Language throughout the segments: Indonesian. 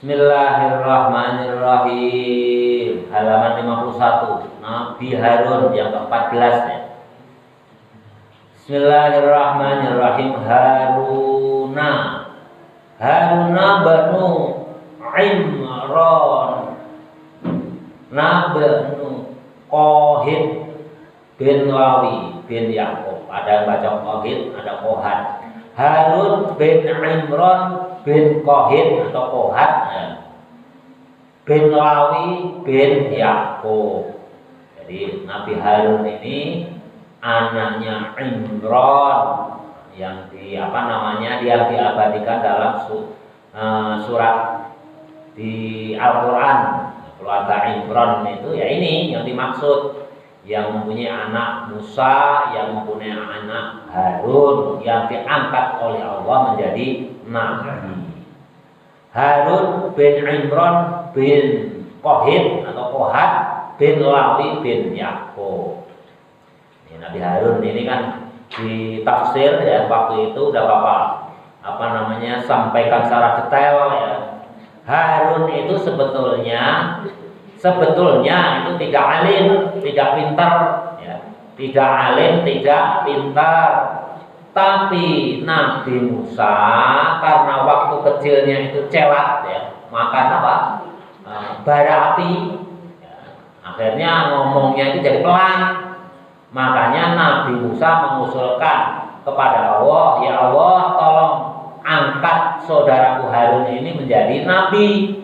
Bismillahirrahmanirrahim. Halaman 51. Nabi Harun yang ke-14 ya. Bismillahirrahmanirrahim. Haruna. Haruna banu Imran. Nabnu Kohit bin Lawi bin Yakub. Ada yang baca Kohit, ada Kohat. Harun bin Imran bin Kohit atau Kohat ya. Bin Lawi bin Yakub. Jadi Nabi Harun ini anaknya Imran yang dia diabadikan dalam surat di Al-Quran. Keluarga Imran itu ya ini yang dimaksud, yang mempunyai anak Musa, yang mempunyai anak Harun, yang diangkat oleh Allah menjadi nabi. Harun bin Imran bin Kohit atau Kohat bin Lawi bin Yakub. Nabi Harun ini kan di tafsir ya waktu itu udah sampaikan secara detail ya. Harun itu sebetulnya itu tidak alim, tidak pintar ya. Tidak alim, tidak pintar. Tapi Nabi Musa karena waktu kecilnya itu celat ya, makan bara api ya. Akhirnya ngomongnya itu jadi pelan. Makanya Nabi Musa mengusulkan kepada Allah, ya Allah tolong angkat saudaraku Harun ini menjadi nabi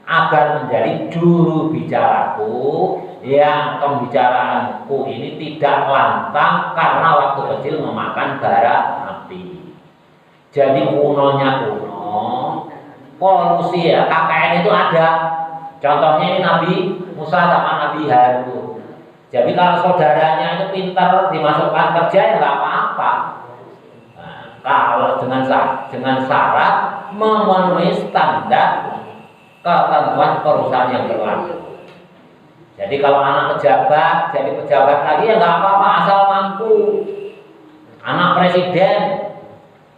agar menjadi juru bicaraku, yang pembicaraanku ini tidak lantang karena waktu kecil memakan bara api. Jadi kunonya kolusi ya, KKN itu ada. Contohnya ini Nabi Musa sama Nabi Harun. Jadi kalau saudaranya itu pintar dimasukkan kerja ya nggak apa-apa. Nah, kalau dengan syarat memenuhi standar ketentuan perusahaan yang berlaku. Jadi kalau anak pejabat jadi pejabat lagi ya nggak apa-apa asal mampu. Anak presiden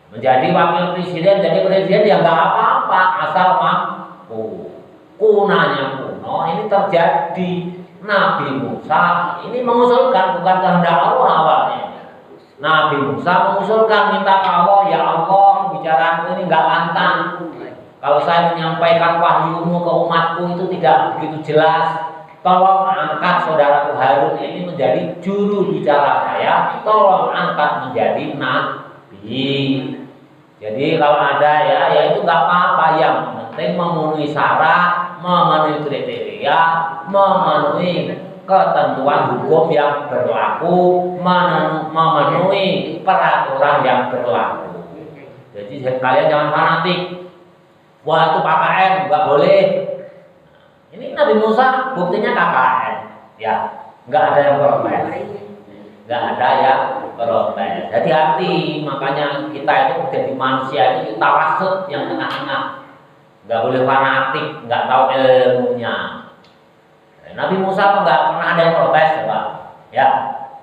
menjadi wakil presiden jadi presiden ya nggak apa-apa asal mampu. Kunanya kuno ini terjadi. Nabi Musa ini mengusulkan, bukan kehendak Allah awalnya. Nabi Musa mengusulkan, minta ke Allah, ya Allah bicaraanku ini nggak lantang. Kalau saya menyampaikan wahyumu ke umatku itu tidak begitu jelas. Tolong angkat saudaraku Harun ini menjadi juru bicara saya. Tolong angkat menjadi nabi. Jadi kalau ada ya itu nggak apa-apa, yang penting memenuhi syarat, memenuhi kriteria, memenuhi ketentuan hukum yang berlaku, memenuhi peraturan yang berlaku. Jadi kalian jangan fanatik. Wah itu KKN nggak boleh. Ini Nabi Musa buktinya KKN, ya nggak ada yang protes, nggak ada yang protes. Hati-hati, makanya kita itu menjadi manusia itu tawasud yang tengah-tengah. Nggak boleh fanatik, nggak tahu ilmunya. Nabi Musa nggak pernah ada yang protes, Pak. Ya,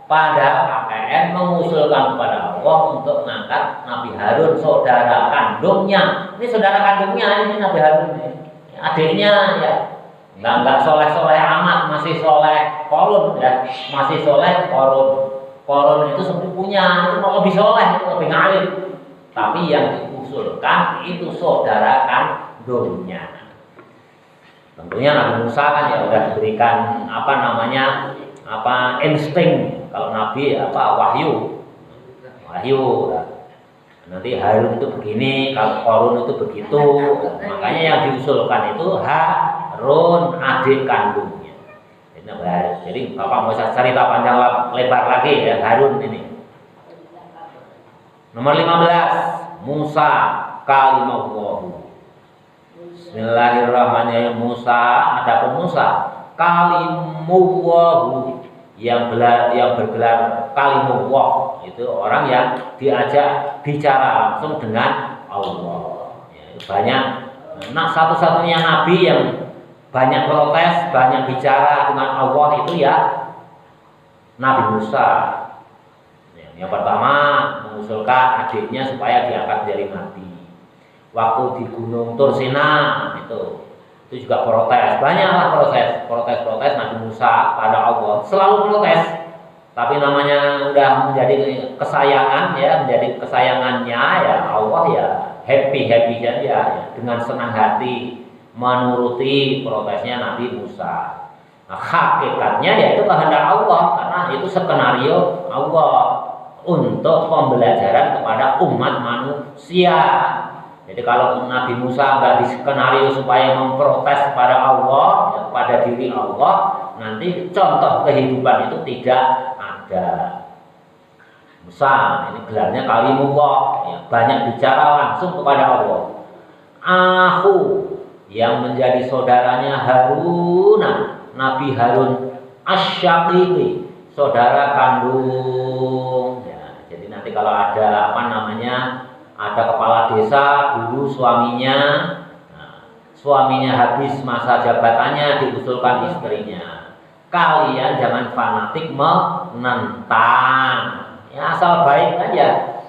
pada KKN mengusulkan kepada Allah untuk mengangkat Nabi Harun, saudara kandungnya. Ini saudara kandungnya ini Nabi Harun ini. Adiknya ya, nggak soleh amat, masih soleh Korun ya, masih soleh Korun. Korun itu sepupunya, itu mau lebih soleh, lebih ngalim. Tapi yang diusulkan itu saudara kandungnya. Tentunya Nabi Musa kan ya udah diberikan insting. Kalau Nabi wahyu. Nanti Harun itu begini, kalau Korun itu begitu. Makanya yang diusulkan itu Harun, adik kandungnya. Jadi Bapak mau cerita panjang lebar lagi ya Harun ini. Nomor 15, Musa kalimahullah. Bismillahirrahmanirrahim. Musa, adapun Musa kalimullah yang bergelar kalimullah itu orang yang diajak bicara langsung dengan Allah. Ya, banyak. Nah, satu-satunya nabi yang banyak protes, banyak bicara dengan Allah itu ya Nabi Musa. Yang pertama mengusulkan adiknya supaya diangkat dari nabi. Waktu di Gunung Tursina itu Itu juga protes, banyaklah protes Nabi Musa pada Allah, selalu protes. Tapi namanya udah menjadi kesayangan ya, menjadi kesayangannya ya Allah ya happy saja ya, dengan senang hati menuruti protesnya Nabi Musa. Nah, hakikatnya yaitu kehendak Allah, karena itu skenario Allah untuk pembelajaran kepada umat manusia. Jadi kalau Nabi Musa nggak di skenario supaya memprotes kepada Allah, ya, kepada diri Allah, nanti contoh kehidupan itu tidak ada. Musa ini gelarnya kalimullah, ya, banyak bicara langsung kepada Allah. Aku yang menjadi saudaranya Harun, Nabi Harun Asy-Syaqiqi, saudara kandung. Ya, jadi nanti kalau ada ada kepala desa dulu suaminya habis masa jabatannya, diusulkan istrinya, kalian jangan fanatik menentang, ya asal baik aja,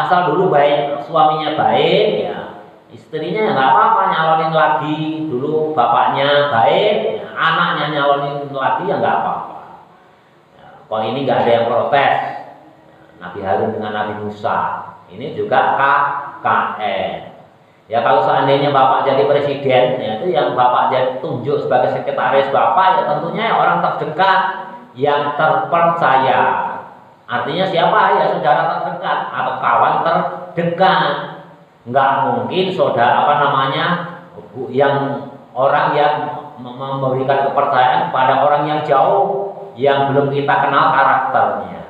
asal dulu baik, suaminya baik ya, istrinya nggak apa-apa nyalonin lagi, dulu bapaknya baik ya, anaknya nyalonin lagi ya nggak apa-apa ya, kalau ini nggak ada yang protes. Nabi Harun dengan Nabi Musa ini juga KKN. Ya kalau seandainya Bapak jadi presiden, ya itu yang Bapak jadi tunjuk sebagai sekretaris Bapak, ya tentunya orang terdekat yang terpercaya. Artinya siapa? Ya saudara terdekat atau kawan terdekat. Nggak mungkin saudara yang orang yang memberikan kepercayaan kepada orang yang jauh, yang belum kita kenal karakternya.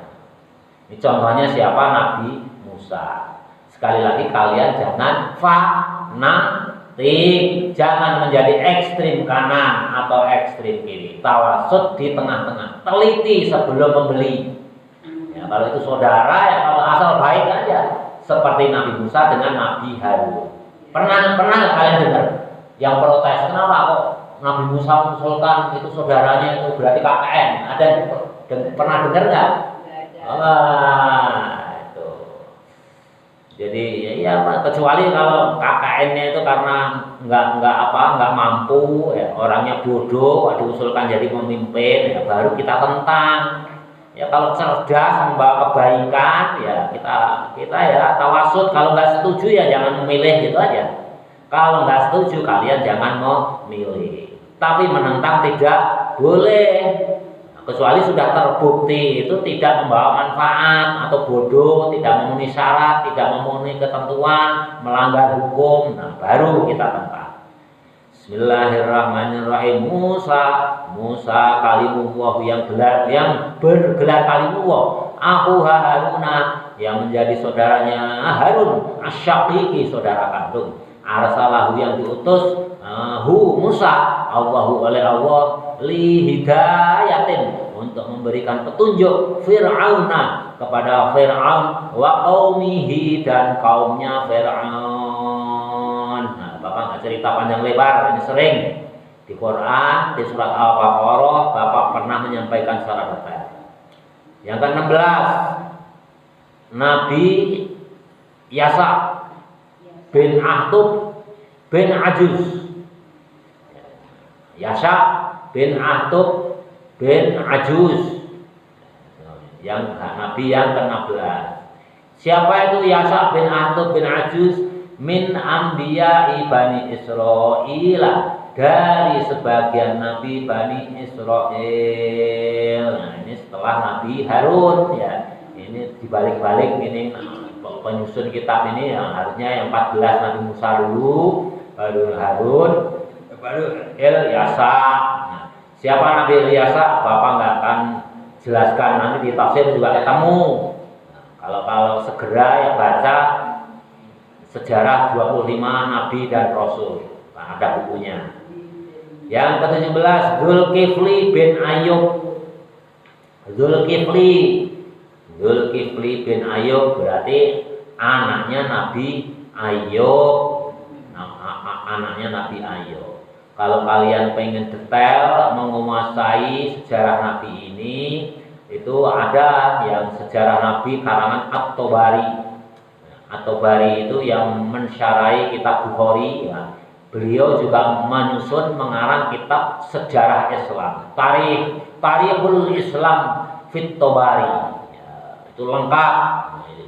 Ini contohnya siapa? Nabi Musa. Sekali lagi kalian jangan fanatik, jangan menjadi ekstrim kanan atau ekstrim kiri. Tawasud di tengah-tengah, teliti sebelum membeli. Ya, kalau itu saudara ya kalau asal baik aja, seperti Nabi Musa dengan Nabi Harun. Pernah nggak kalian dengar yang protes? Kenapa kok Nabi Musa mengusulkan itu saudaranya itu berarti KKN? Ada pernah dengar nggak? Itu. Jadi ya kecuali kalau KKN-nya itu karena nggak mampu, ya, orangnya bodoh, diusulkan jadi pemimpin, ya baru kita tentang. Ya kalau cerdas membawa kebaikan, ya kita ya tawasud. Kalau nggak setuju ya jangan memilih gitu aja. Kalau nggak setuju kalian jangan memilih. Tapi menentang tidak boleh. Kecuali sudah terbukti itu tidak membawa manfaat atau bodoh, tidak memenuhi syarat, tidak memenuhi ketentuan, melanggar hukum, nah baru kita tentang. Bismillahirrahmanirrahim. Musa kalimullah yang bergelar kalimullah. Aku Haruna yang menjadi saudaranya Harun Asy-Syaqiqi, saudara kandung. Arsalahu yang diutus Musa Allahu oleh Allah li hidayatin untuk memberikan petunjuk Fir'auna kepada Fir'aun wa qaumihi dan kaumnya Fir'aun. Nah, Bapak nggak cerita panjang lebar, ini sering di Quran, di surat Al-Baqarah Bapak pernah menyampaikan secara detail. Yang ke-16 Nabi Yasa bin Ahtub bin Ajuz. Yasa bin Ahtub bin Ajuz, yang Nabi yang ke-16. Siapa itu Yasa bin Ahtub bin Ajuz? Min anbiya'i Bani Israil, dari sebagian Nabi Bani Israel. Nah, ini setelah Nabi Harun ya. Ini dibalik-balik ini penyusun kitab ini yang harusnya yang 14 Nabi Musa dulu, baru Harun, baru Ilyasa. Nah, siapa Nabi Ilyasa? Bapak nggak akan jelaskan, nanti di tafsir juga ketemu. Nah, kalau segera ya baca sejarah 25 Nabi dan Rasul. Nah, ada bukunya. Yang ke-17 Zulkifli bin Ayub. Zulkifli bin Ayub berarti anaknya Nabi Ayub. Anaknya Nabi Ayub. Kalau kalian pengen detail menguasai sejarah Nabi ini, itu ada yang sejarah Nabi karangan At-Tabari. At-Tabari itu yang mensyarahi kitab Bukhari ya. Beliau juga menyusun mengarang kitab sejarah Islam, Tarikhul Islam fit Tobari. Ya, itu lengkap,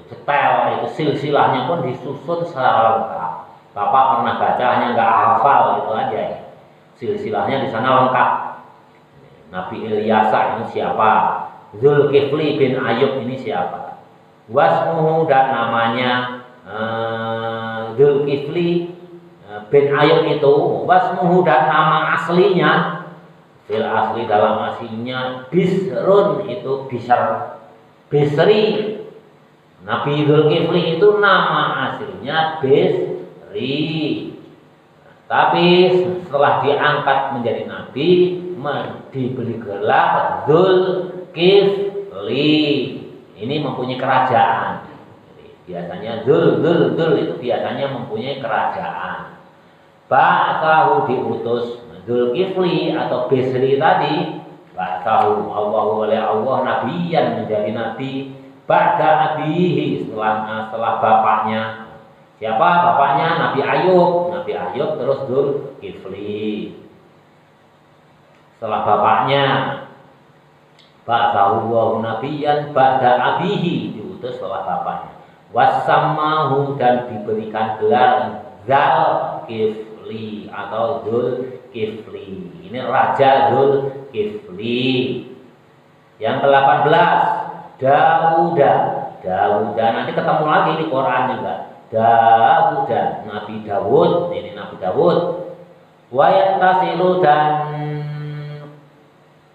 detail, itu silsilahnya pun disusun secara lengkap. Bapak pernah baca hanya nggak hafal itu aja. Ya. Silsilahnya di sana lengkap. Nabi Ilyasa ini siapa? Zulkifli bin Ayub ini siapa? Wasmuhu dan namanya Zulkifli bin Ayub itu, wasmuhu dan nama aslinya, fil asli dalam aslinya Bisrun itu Bisri. Nabi Zulkifli itu nama aslinya Bisri. Tapi setelah diangkat menjadi nabi, diberi gelar Zulkifli. Ini mempunyai kerajaan. Jadi, biasanya Zul itu biasanya mempunyai kerajaan. Ba'athahu diutus Zulkifli atau Bisri tadi, ba'athahu Allah oleh Allah nabiyan menjadi nabi ba'da abihi setelah bapaknya. Siapa bapaknya? Nabi Ayub terus Zulkifli. Setelah bapaknya ba'athahu Allah nabiyan ba'da abihi diutus setelah bapaknya. Wassamahu dan diberikan gelar Zulkifli atau Zulkifli. Ini Raja Zulkifli. Yang ke-18 Dauda. Nanti ketemu lagi di Quran juga. Dauda, Nabi Dawud. Ini Nabi Dawud. Wa yattasilu dan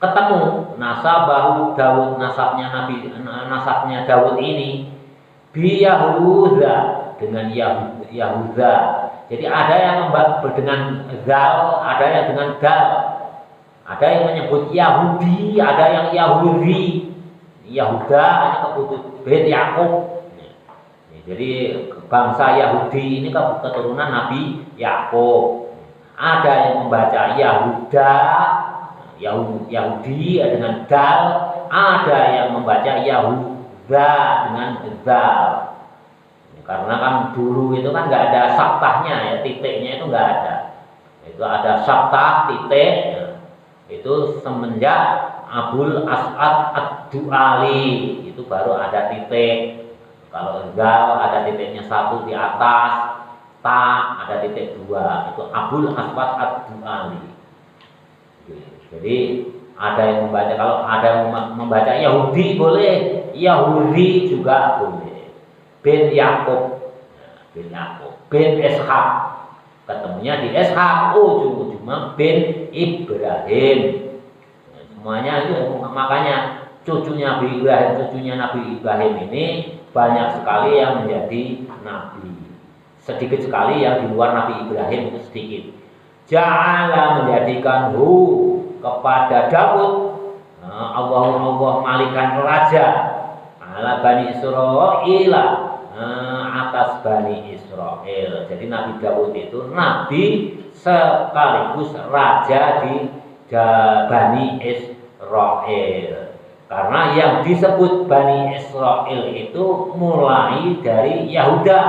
ketemu nasabahu Dawud, nasabnya Dawud ini bi Yahuda dengan Yahuda. Jadi ada yang dengan zal, ada yang dengan dal. Ada yang menyebut Yahudi, ada yang Yahudi. Yahuda hanya keturunan Bet Yakub. Jadi bangsa Yahudi ini keturunan Nabi Yakub. Ada yang membaca Yahuda, Yahudi dengan dal, ada yang membaca Yahuda dengan zal. Karena kan dulu itu kan nggak ada saktahnya ya, titiknya itu nggak ada. Itu ada saktah titik. Itu semenjak Abul As'ad Ad-Du'ali itu baru ada titik. Kalau zal ada titiknya satu di atas, ta ada titik dua. Itu Abul As'ad Ad-Du'ali. Jadi ada yang membaca, kalau ada yang membaca Yahudi boleh, Yahudi juga boleh. Bin Yakub, bin Ishak, ketemunya di Ishak, ujung-ujungnya bin Ibrahim. Semuanya itu, makanya cucunya Nabi Ibrahim ini banyak sekali yang menjadi nabi. Sedikit sekali yang di luar Nabi Ibrahim itu sedikit. Ja'ala menjadikan kepada Daud, Allah malikan raja ala Bani Israel, atas Bani Israel. Jadi Nabi Daud itu nabi sekaligus raja di Bani Israel. Karena yang disebut Bani Israel itu mulai dari Yahuda.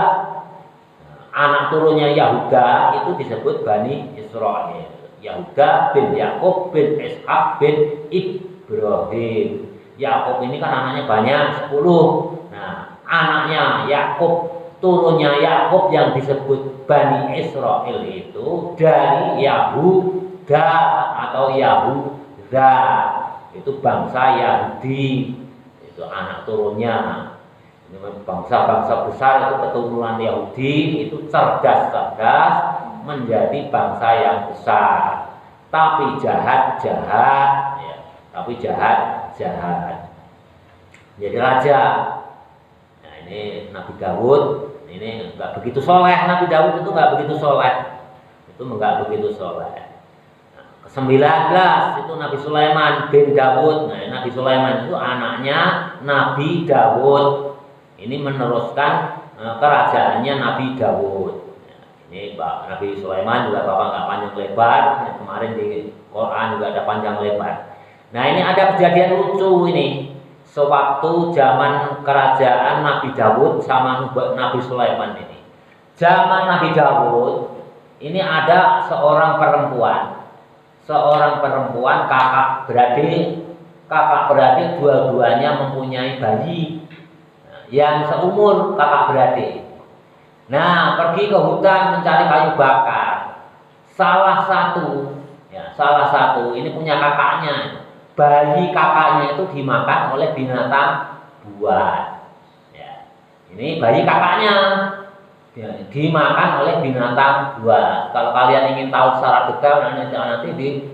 Anak turunnya Yahuda itu disebut Bani Israel. Yahuda bin Yakub bin Ishak bin Ibrahim. Yakub ini kan anaknya banyak, 10. Nah, anaknya Yakub, turunnya Yakub yang disebut Bani Israel itu dari Yahuda atau Yahuda. Itu bangsa Yahudi. Itu anak turunnya. Ini bangsa-bangsa besar itu keturunan Yahudi, itu cerdas-cerdas menjadi bangsa yang besar. Tapi jahat-jahat, ya. Tapi jahat-jahat. Jadi raja. Nah, ini Nabi Daud, ini nggak begitu soleh. Nabi Daud itu nggak begitu soleh. Itu nggak begitu soleh. Nah, ke-19 itu Nabi Sulaiman bin Daud. Nah, Nabi Sulaiman itu anaknya Nabi Daud. Ini meneruskan kerajaannya Nabi Daud. Nah, ini Nabi Sulaiman juga Bapak nggak panjang lebar. Nah, kemarin di Quran juga ada panjang lebar. Nah, ini ada kejadian lucu ini. Sewaktu zaman kerajaan Nabi Daud sama Nabi Sulaiman ini. Zaman Nabi Daud ini ada seorang perempuan kakak beradik dua-duanya mempunyai bayi yang seumur kakak beradik. Nah, pergi ke hutan mencari kayu bakar. Salah satu ini punya kakaknya. Bayi kakaknya itu dimakan oleh binatang buas. Ya. Ini bayi kakaknya dimakan oleh binatang buas. Kalau kalian ingin tahu secara detail nanti di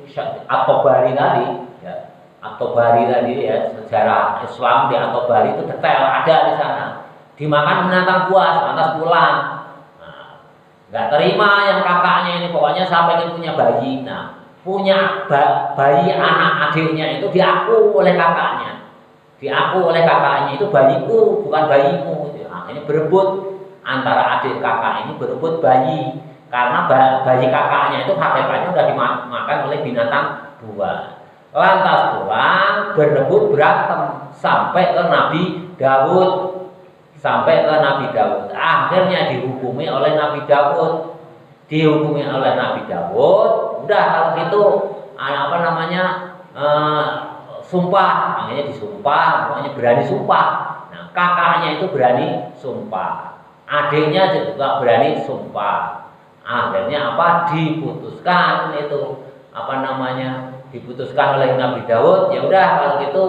At-Tabari tadi, ya. At-Tabari tadi ya, sejarah Islam di At-Tabari itu detail ada di sana. Dimakan binatang buas, lantas pulang. Nah, nggak terima yang kakaknya ini, pokoknya sampai ini punya bayi. Nah, punya bayi anak adiknya itu diaku oleh kakaknya. Diaku oleh kakaknya itu bayiku, bukan bayimu. Nah, ini berebut. Antara adik kakak ini berebut bayi karena bayi kakaknya itu hakikatnya sudah dimakan oleh binatang buas. Lantas pulang berebut berantem sampai ke Nabi Daud. Akhirnya dihukumi oleh Nabi Daud. Udah kalau gitu sumpah, akhirnya disumpah, pokoknya berani sumpah. Nah, kakaknya itu berani sumpah. Adiknya juga berani sumpah. Akhirnya diputuskan diputuskan oleh Nabi Daud. Ya udah kalau gitu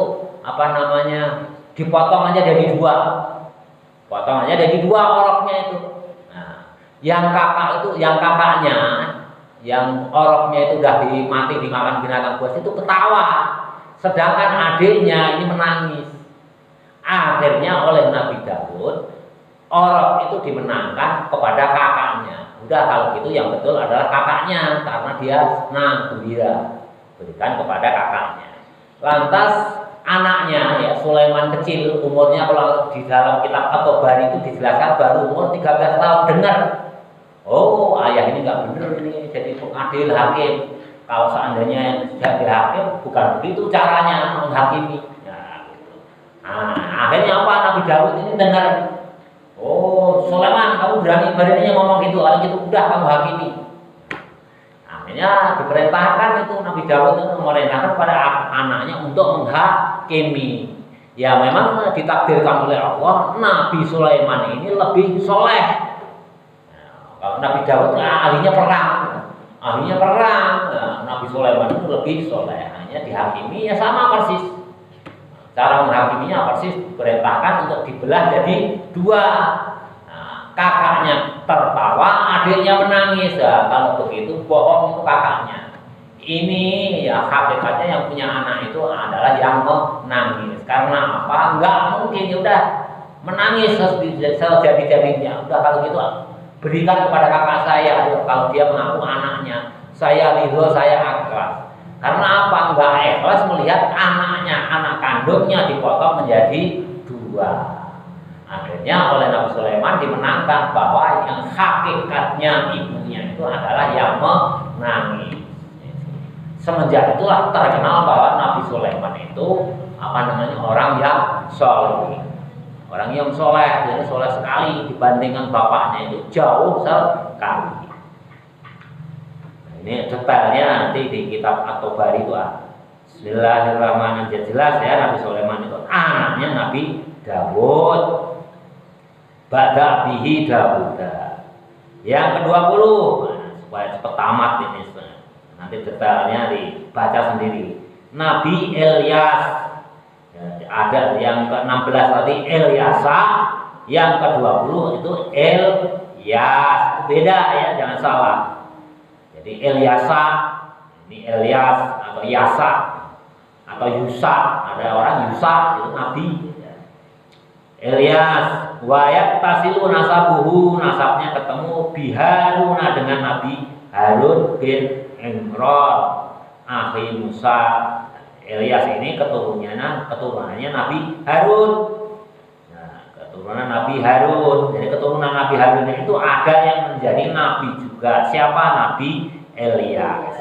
dipotong aja jadi dua. Potong aja jadi dua oroknya itu. Nah, yang kakaknya yang oroknya itu udah mati dimakan binatang buas itu ketawa. Sedangkan adiknya ini menangis. Akhirnya oleh Nabi Daud orok itu dimenangkan kepada kakaknya. Udah kalau gitu yang betul adalah kakaknya karena dia senang gembira berikan kepada kakaknya. Lantas anaknya ya Sulaiman kecil umurnya kalau di dalam kitab At-Tabari itu dijelaskan baru umur 13 tahun. Dengar, oh ayah ini nggak bener ini jadi pengadil hakim. Kalau seandainya jadi hakim bukan begitu caranya menghakimi. Nah, gitu. Akhirnya Nabi Daud ini dengar. Oh, Sulaiman, kamu beraninya ngomong gitu, kalau gitu udah kamu hakimi. Akhirnya diperintahkan itu Nabi Daud itu memerintahkan pada anaknya untuk menghakimi. Ya memang ditakdirkan oleh Allah, Nabi Sulaiman ini lebih soleh. Nah, kalau Nabi Daud ahlinya perang. Nah, Nabi Sulaiman itu lebih soleh. Hanya dihakimi ya sama persis. Cara menghakiminya persis diperintahkan untuk dibelah jadi dua. Nah, kakaknya tertawa, adiknya menangis. Nah, kalau begitu bohong itu kakaknya. Ini ya hakikatnya yang punya anak itu adalah yang menangis. Karena apa? Enggak mungkin ya udah menangis sejadi-jadinya. Udah kalau gitu berikan kepada kakak saya. Kalau dia mengaku anaknya, saya ridho, saya ikhlas. Karena apa? Enggak ikhlas melihat anaknya, anak kandungnya dipotong menjadi dua. Akhirnya oleh Nabi Sulaiman dimenangkan bahwa yang hakikatnya ibunya itu adalah yang menangis. Semenjak itulah terkenal bahwa Nabi Sulaiman itu orang yang soleh. Orang yang soleh, jadi soleh sekali dibandingkan bapaknya itu jauh sekali. Ini detailnya nanti di kitab At-Tabari itu Bismillahirrahmanirrahim. Jelas ya Nabi Sulaiman itu anaknya Nabi Daud. Ba'da bihi Dawuda. Yang ke-20 supaya cepat tamat ini. Nanti detailnya dibaca sendiri. Nabi Ilyas. Ada yang ke-16 tadi Ilyasa, yang ke-20 itu Ilyas. Beda ya, jangan salah. Jadi Ilyasa, ini Ilyas atau Yasa atau Yusa, ada orang Yusa itu nabi. Ilyas, wayat tasilu nasabuhu, nasabnya ketemu biharuna dengan Nabi Harun bin Imran, akhi Musa. Ilyas ini keturunannya Nabi Harun. Nah, keturunan Nabi Harun. Jadi keturunan Nabi Harun itu ada yang menjadi nabi juga. Siapa? Nabi Ilyas.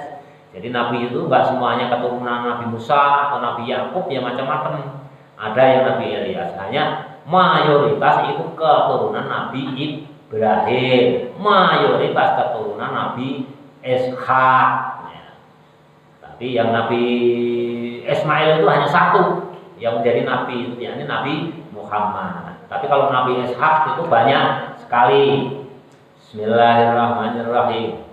Jadi nabi itu enggak semuanya keturunan Nabi Musa atau Nabi Yakub, ya macam-macam. Ada yang Nabi Ilyas. Hanya mayoritas itu keturunan Nabi Ibrahim, mayoritas keturunan Nabi Ishak. Ya. Tapi yang Nabi Ismail itu hanya satu yang menjadi nabi, itu yakni Nabi Muhammad. Tapi kalau Nabi Ishak itu banyak sekali. Bismillahirrahmanirrahim.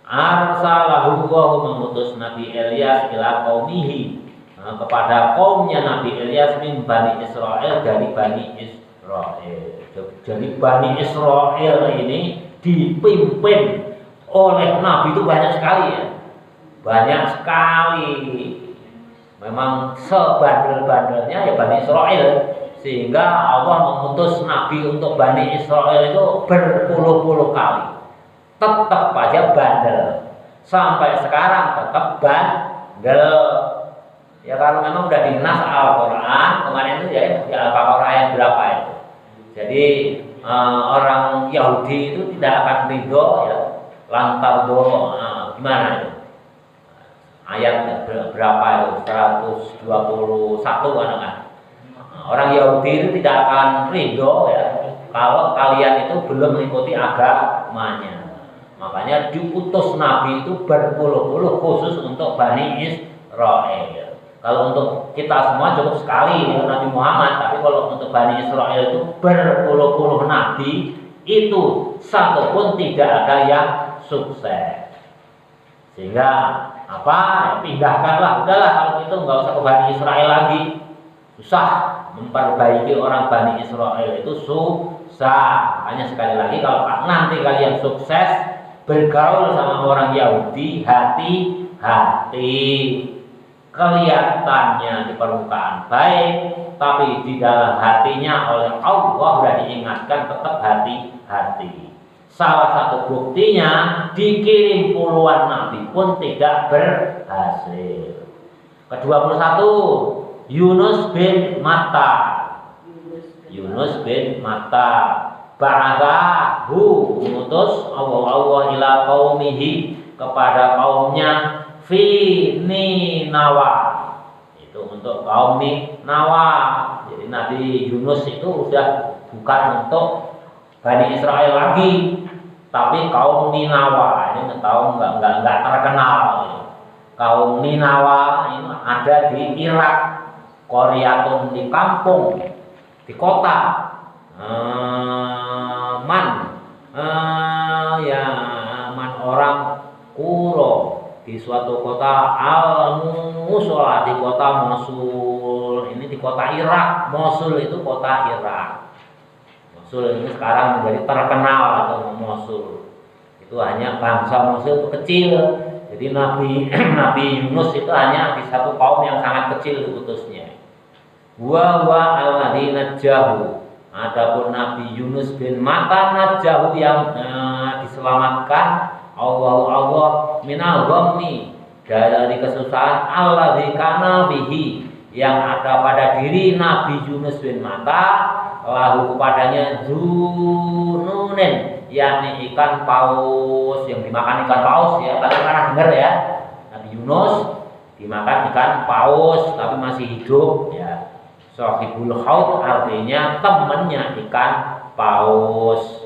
Arsalahu Allahu mengutus Nabi Ilyas ila qaumihi, kepada kaumnya Nabi Ilyas min Bani Israel, dari Bani Israel. Jadi Bani Israel ini dipimpin oleh Nabi itu banyak sekali ya. Banyak sekali. Memang sebandel-bandelnya ya Bani Israel. Sehingga Allah mengutus Nabi untuk Bani Israel itu berpuluh-puluh kali. Tetap aja bandel. Sampai sekarang tetap bandel. Ya kalau memang udah dinas Al-Quran, kemarin itu ya di Al-Baqarah ayat berapa itu. Jadi orang Yahudi itu tidak akan ridho ya, lantar do gimana itu? Ayat berapa itu? 121 kan? Orang Yahudi itu tidak akan ridho ya kalau kalian itu belum mengikuti agamanya. Makanya diutus Nabi itu berpuluh-puluh khusus untuk Bani Israel. Kalau untuk kita semua cukup sekali ya, Nabi Muhammad. Tapi kalau untuk Bani Israel itu berpuluh-puluh Nabi, itu satu pun tidak ada yang sukses. Sehingga apa? Ya, pindahkanlah, udahlah kalau itu nggak usah ke Bani Israel lagi. Susah memperbaiki orang Bani Israel itu susah. Hanya sekali lagi kalau nanti kalian sukses bergaul sama orang Yahudi, hati-hati. Kelihatannya di permukaan baik, tapi di dalam hatinya oleh Allah sudah diingatkan tetap hati-hati. Salah satu buktinya dikirim puluhan nabi pun tidak berhasil. Ke-21 Yunus bin Matta. Yunus bin Matta ba'athahu, mengutus Allah ila qaumihi, kepada kaumnya fi Ninawa, itu untuk kaum Ninawa. Jadi Nabi Yunus itu sudah bukan untuk Bani Israel lagi, tapi kaum Ninawa. Ini tahu nggak terkenal. Kaum Ninawa ini ada di Irak, Qaryatun di kampung, di kota, man orang Kuro, di suatu kota Al-Musola, di kota Mosul. Ini di kota Irak. Mosul itu kota Irak. Mosul ini sekarang menjadi terkenal atau Mosul. Itu hanya bangsa Mosul itu kecil. Jadi Nabi Yunus itu hanya di satu kaum yang sangat kecil diutusnya. Wa alladzi najahu. Adapun Nabi Yunus bin Matta najahu yang diselamatkan Allah minal ghammi, dari kesusahan alladzi kana bihi, yang ada pada diri Nabi Yunus bin Matta, lahu kepadanya zununen, yakni ikan paus, yang dimakan ikan paus ya. Kalian pernah dengar ya, Nabi Yunus dimakan ikan paus tapi masih hidup ya. Sahibul haut artinya temannya ikan paus.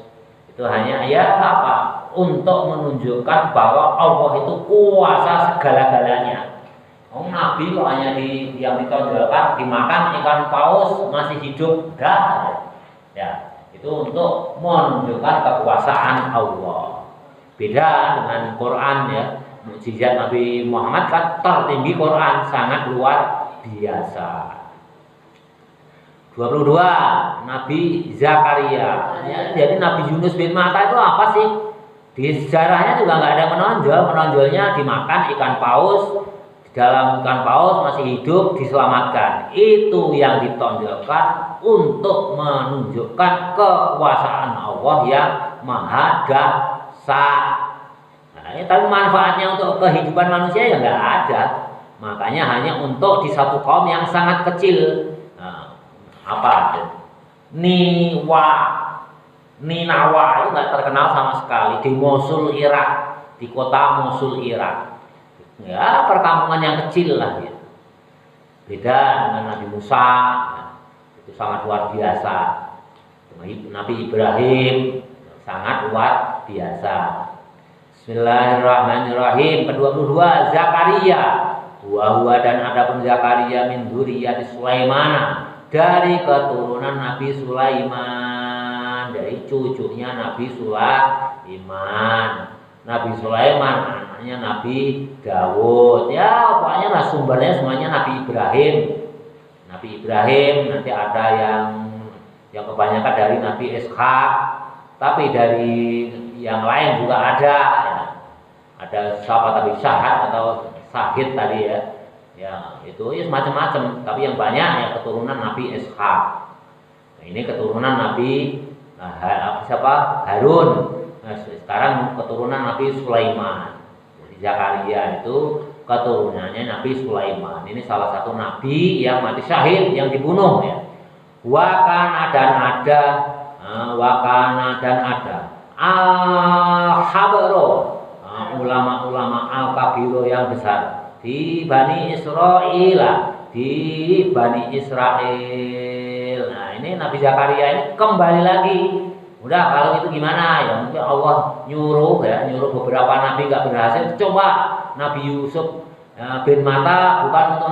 Itu hanya ya apa? Untuk menunjukkan bahwa Allah itu kuasa segala-galanya. Nabi kok hanya yang ditonjolkan dimakan ikan paus masih hidup, enggak. Ya, itu untuk menunjukkan kekuasaan Allah. Beda dengan Quran ya. Mukjizat Nabi Muhammad kan tertinggi Quran, sangat luar biasa. 22 Nabi Zakaria. Ya, jadi Nabi Yunus bin Matta itu apa sih? Di sejarahnya juga nggak ada menonjolnya dimakan ikan paus, di dalam ikan paus masih hidup diselamatkan. Itu yang ditonjolkan untuk menunjukkan kekuasaan Allah yang maha dahsyat. Nah, tapi manfaatnya untuk kehidupan manusia ya nggak ada. Makanya hanya untuk di satu kaum yang sangat kecil. Nah, apa itu? Ninawa itu nggak terkenal sama sekali, di Mosul Irak, di kota Mosul Irak. Ya perkampungan yang kecil lah ya. Beda dengan Nabi Musa, ya, itu sangat luar biasa. Nabi Ibrahim sangat luar biasa. Bismillahirrahmanirrahim. Ke-22 Zakaria. Huwa dan adapun Zakaria min dzurriyyati Sulaiman, dari keturunan Nabi Sulaiman, dari cucunya Nabi Sulaiman. Nabi Sulaiman anaknya Nabi Dawud. Ya, pokoknya lah sumbernya semuanya Nabi Ibrahim. Nabi Ibrahim, nanti ada yang kebanyakan dari Nabi Ishak, tapi dari yang lain juga ada ya. Ada siapa tadi Syahad atau Sahid tadi ya. Ya, itu ya macam-macam, tapi yang banyak ya keturunan Nabi Ishak. Nah, ini keturunan Nabi siapa? Harun. Nah, sekarang keturunan Nabi Sulaiman. Jadi Zakaria itu keturunannya Nabi Sulaiman. Ini salah satu nabi yang mati syahid, yang dibunuh ya. Wakana dan ada al-habro, ulama-ulama al-kabiro yang besar di Bani Israel, Nah, ini Nabi Zakaria ini kembali lagi. Udah, kalau itu gimana ya? Mungkin Allah nyuruh beberapa nabi nggak berhasil. Coba Nabi Yusuf bin Matta bukan untuk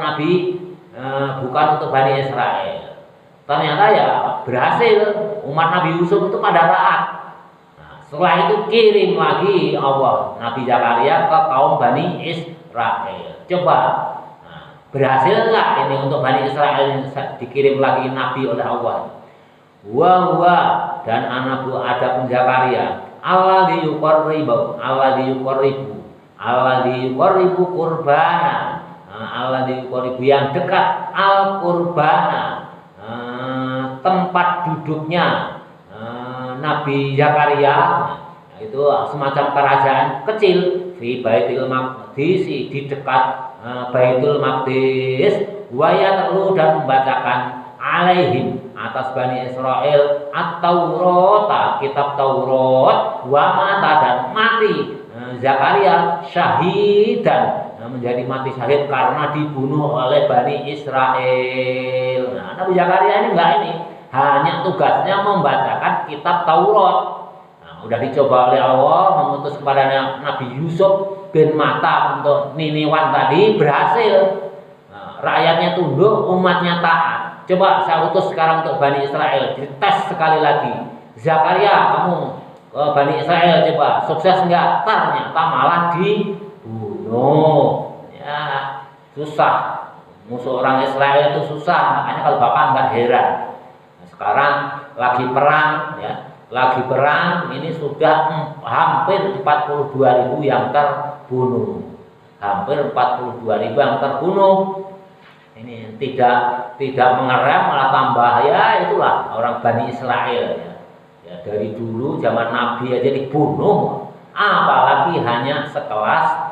bukan untuk Bani Israel. Ternyata ya berhasil. Umat Nabi Yusuf itu pada taat. Nah, setelah itu kirim lagi Allah Nabi Zakaria ke kaum Bani Israel. Coba berhasil nggak ini untuk Bani Israel dikirim lagi nabi oleh Allah? Wa dan anak buah adapun Zakaria Allah diyuqarribu qurbana, Allah diyuqarribu yang dekat al qurbana, tempat duduknya Nabi Zakaria itu semacam kerajaan kecil di Baitul Maqdis, di dekat Baitul Maqdis. Waya terlu dan membacakan alaihim atas Bani Israel at-Taurat, kitab Taurat, wa mata dan mati Zakaria syahidan, menjadi mati syahid karena dibunuh oleh Bani Israel. Nah, Nabi Zakaria ini hanya tugasnya membacakan kitab Taurat. Nah, udah dicoba oleh Allah mengutus kepada Nabi Yusuf bin Matta untuk Niniwan tadi, berhasil. Nah, rakyatnya tunduk, umatnya taat. Coba saya utus sekarang untuk Bani Israel, dites sekali lagi. Zakaria, kamu ke Bani Israel coba, sukses enggak? Ternyata malah dibunuh. Ya, susah. Musuh orang Israel itu susah, makanya kalau Bapak enggak heran. Nah, sekarang lagi perang ya. Lagi perang, ini sudah hampir 42.000 yang terbunuh. Hampir 42.000 yang terbunuh. Ini tidak mengerem, malah tambah, ya itulah orang Bani Israel ya. Ya, dari dulu zaman Nabi aja dibunuh, apalagi hanya sekelas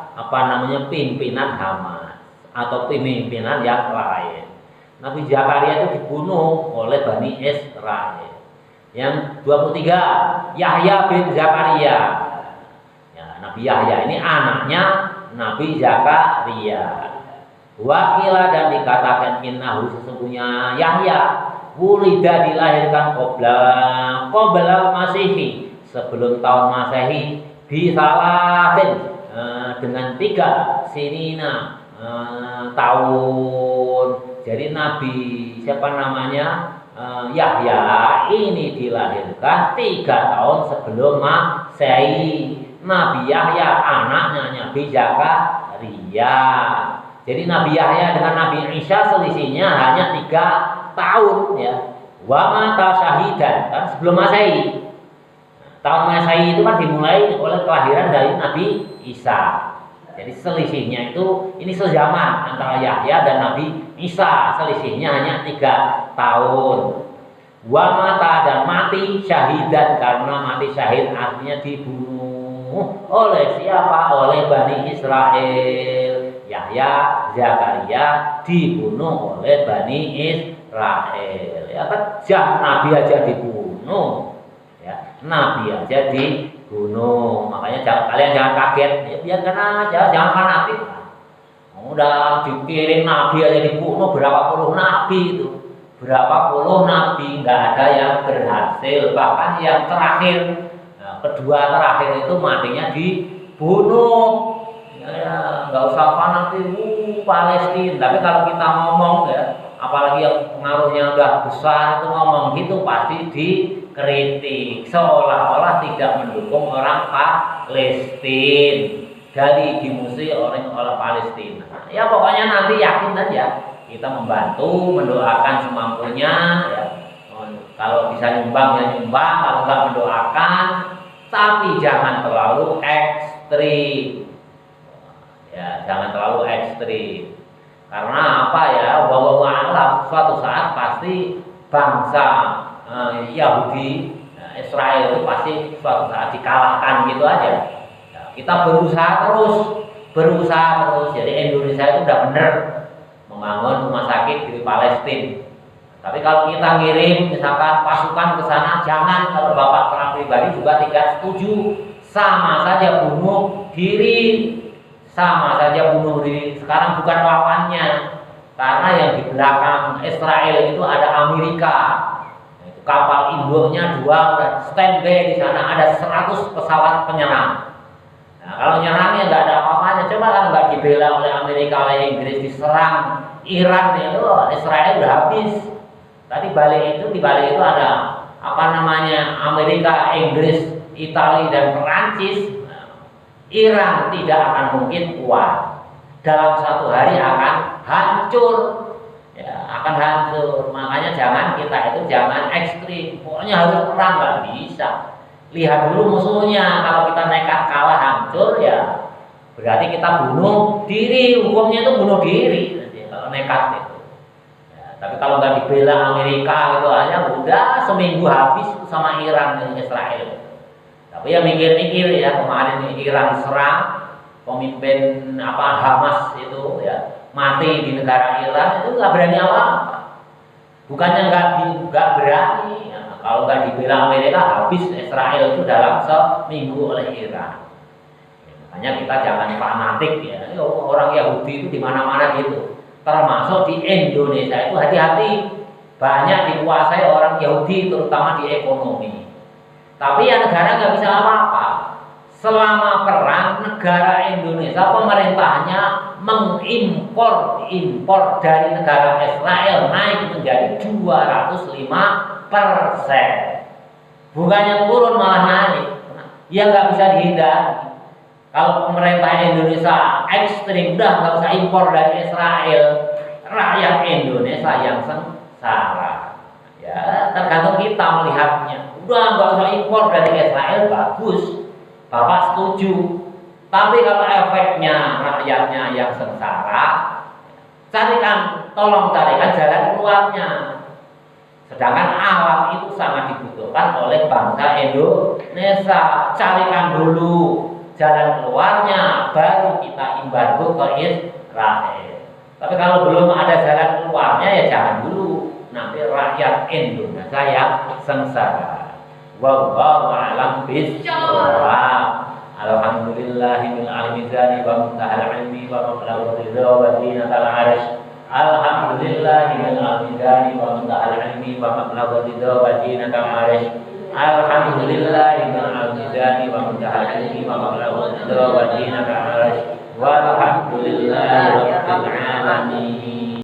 pimpinan Hamas atau pimpinan yang lain. Nabi Zakaria itu dibunuh oleh Bani Israel. Yang 23 Yahya bin Zakaria. Ya, Nabi Yahya ini anaknya Nabi Zakaria. Wakila dan dikatakan innahu sesungguhnya Yahya wulida dilahirkan qobla Masehi, sebelum tahun Masehi, bisalasin dengan 3 sinina tahun. Jadi Nabi siapa namanya Yahya ini dilahirkan 3 tahun sebelum Masehi. Nabi Yahya anaknya Nabi Zakaria. Jadi Nabi Yahya dengan Nabi Isa selisihnya hanya 3 tahun ya. Wa mata syahidan, kan sebelum Masehi. Tahun Masehi itu kan dimulai oleh kelahiran dari Nabi Isa. Jadi selisihnya itu ini sezaman antara Yahya dan Nabi Isa, selisihnya hanya 3 tahun. Wa mata dan mati syahidan, karena mati syahid artinya dibunuh oleh siapa? Oleh Bani Israel. Yahya Zakaria dibunuh oleh Bani Israel. Ya kan, Nabi aja dibunuh. Ya, Nabi aja dibunuh. Makanya kalian jangan kaget. Ya, biarkan aja, jangan fanatik. Udah dikirim Nabi aja dibunuh, berapa puluh Nabi itu. Berapa puluh Nabi, nggak ada yang berhasil. Bahkan yang terakhir kedua terakhir itu matinya dibunuh. Ya, nggak usah fanatik Palestina. Tapi kalau kita ngomong ya, apalagi yang pengaruhnya udah besar itu ngomong gitu pasti dikritik seolah-olah tidak mendukung orang Palestina dari dimusuhi oleh Palestina. Ya pokoknya nanti yakin aja kita membantu mendoakan semampunya ya. Kalau bisa nyumbang ya nyumbang, kalau nggak mendoakan, tapi jangan terlalu ekstrim. Ya, jangan terlalu ekstrim. Karena apa ya? Wallahu a'lam, suatu saat pasti bangsa Yahudi, Israel itu pasti suatu saat dikalahkan gitu aja. Ya, kita berusaha terus. Jadi Indonesia itu udah bener membangun rumah sakit di Palestina. Tapi kalau kita ngirim misalkan pasukan ke sana, jangan. Kalau Bapak secara pribadi juga tidak setuju. Sama saja bunuh diri. Sekarang bukan lawannya, karena yang di belakang Israel itu ada Amerika. Kapal induknya 2 udah standby di sana, ada 100 pesawat penyerang. Nah, kalau nyerangnya nggak ada apa-apanya, coba kalau nggak dibela oleh Amerika, oleh Inggris, diserang Iran itu Israel udah habis. Tadi di balik itu ada Amerika, Inggris, Italia dan Perancis. Iran tidak akan mungkin kuat. Dalam satu hari akan hancur. Ya, akan hancur. Makanya jangan ekstrim. Pokoknya harus perang, nggak bisa. Lihat dulu musuhnya. Kalau kita nekat kalah hancur ya berarti kita bunuh diri. Hukumnya itu bunuh diri. Kalau nekat itu. Ya, tapi kalau nggak dibela Amerika gitu aja, udah seminggu habis sama Iran dan Israel. Tapi ya mikir-mikir ya, kemarin Iran serang pemimpin Hamas itu ya mati di negara Iran, itu nggak berani apa-apa. Bukannya nggak berani, ya, kalau nggak dibela Amerika habis Israel itu dalam seminggu oleh Iran. Ya, makanya kita jangan fanatik ya. Orang Yahudi itu di mana-mana gitu, termasuk di Indonesia itu hati-hati. Banyak dikuasai orang Yahudi terutama di ekonomi. Tapi ya negara nggak bisa apa-apa. Selama perang, negara Indonesia pemerintahnya mengimpor dari negara Israel naik menjadi 205%. Bukannya turun malah naik. Ya nggak bisa dihindari. Kalau pemerintah Indonesia ekstrim, udah nggak usah impor dari Israel. Rakyat Indonesia yang sengsara. Ya tergantung kita melihatnya. Udah nggak usah impor dari Israel, bagus, Bapak setuju. Tapi kalau efeknya rakyatnya yang sengsara, tolong carikan jalan keluarnya. Sedangkan alat itu sangat dibutuhkan oleh bangsa Indonesia. Carikan dulu jalan keluarnya, baru kita embargo ke Israel. Tapi kalau belum ada jalan keluarnya ya jangan dulu. Nanti rakyat Indonesia yang sengsara. Wallahu a'lam bishawab. Alhamdulillahil mizani wa muntahal ilmi wa mablaghu ridha wa zinatal 'arsy. Alhamdulillahil mizani wa muntahal ilmi wa mablaghu ridha wa zinatal 'arsy. Alhamdulillahil mizani wa muntahal ilmi wa mablaghu ridha wa zinatal 'arsy. Walhamdulillahi rabbil alamin.